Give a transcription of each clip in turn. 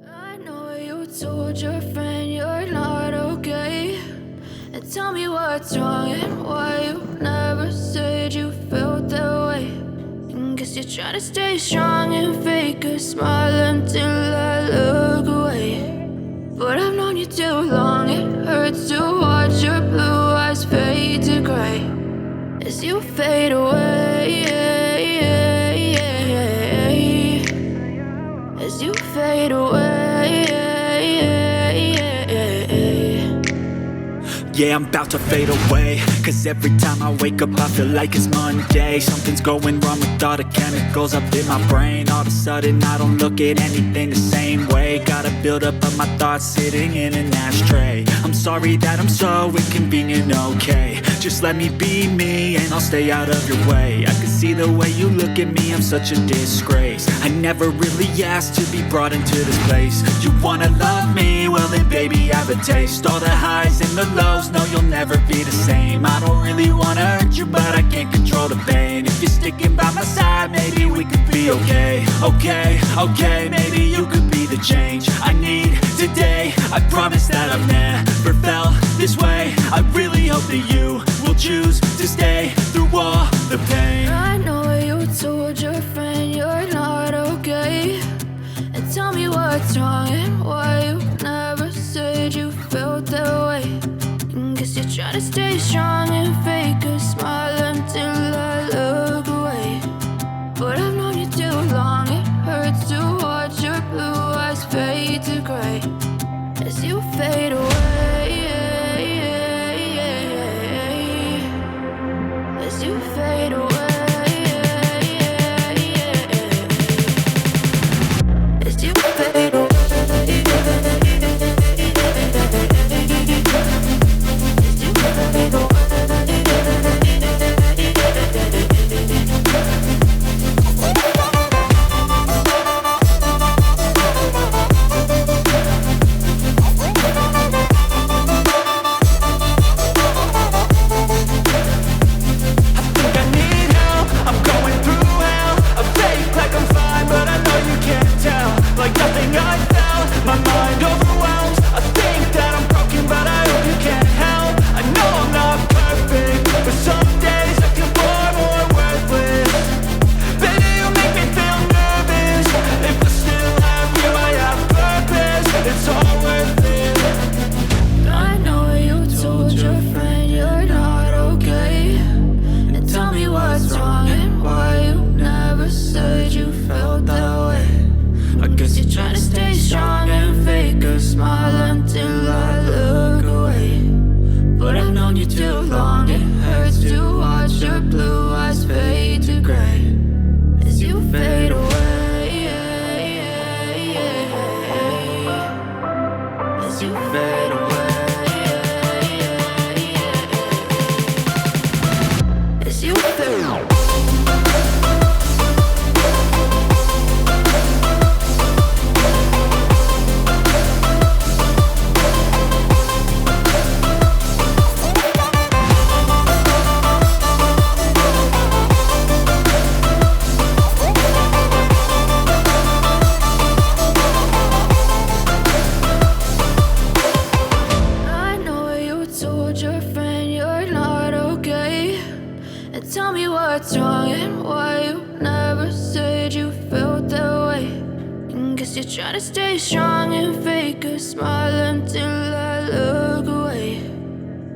I know you told your friend you're not okay, and tell me what's wrong and why you never said you felt that way. And guess you're trying to stay strong and fake a smile until I look away. But I've known you too long, it hurts to watch your blue eyes fade to gray as you fade away, as you fade away. Yeah, I'm about to fade away, cause every time I wake up I feel like it's Monday. Something's going wrong with all the chemicals up in my brain. All of a sudden I don't look at anything the same way. Got a buildup of my thoughts sitting in an ashtray. I'm sorry that I'm so inconvenient, okay. Just let me be me and I'll stay out of your way. I can see the way you look at me, I'm such a disgrace. I never really asked to be brought into this place. You wanna love me? Well then baby I have a taste. All the highs and the lows, no you'll never be the same. I don't really wanna hurt you but I can't control the pain. If you're sticking by my side maybe we could be okay. Okay, maybe you could be the change I need today. I promise that I've never felt this way. I really hope that you will choose to stay through all the pain. I know you told your friend you're not okay, and tell me what's wrong and why you never said you felt that way. And guess you're trying to stay strong and fake a smile until I look away. But I've known you too long, it hurts to watch your blue eyes fade to gray as you fade away, as you fade away. Trying to stay strong and fake a smile until I look away.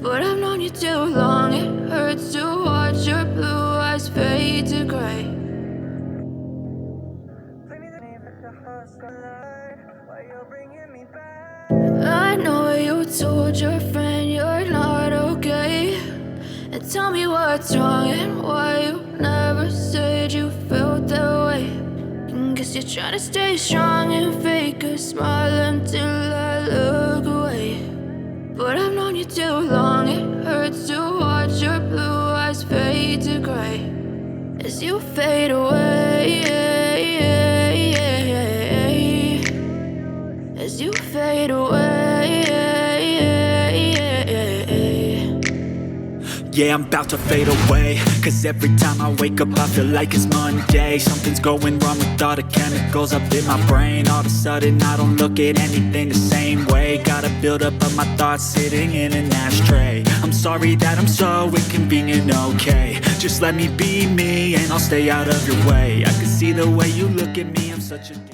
But I've known you too long, it hurts to watch your blue eyes fade to gray. I know you told your friend you're not okay, and tell me what's wrong and why you never said you felt that way. Guess you're trying to stay strong and fake a smile until I look away. But I've known you too long, it hurts to watch your blue eyes fade to gray as you fade away, as you fade away. Yeah, I'm about to fade away, cause every time I wake up I feel like it's Monday. Something's going wrong with all the chemicals up in my brain. All of a sudden I don't look at anything the same way. Gotta build up of my thoughts sitting in an ashtray. I'm sorry that I'm so inconvenient, okay. Just let me be me and I'll stay out of your way. I can see the way you look at me, I'm such a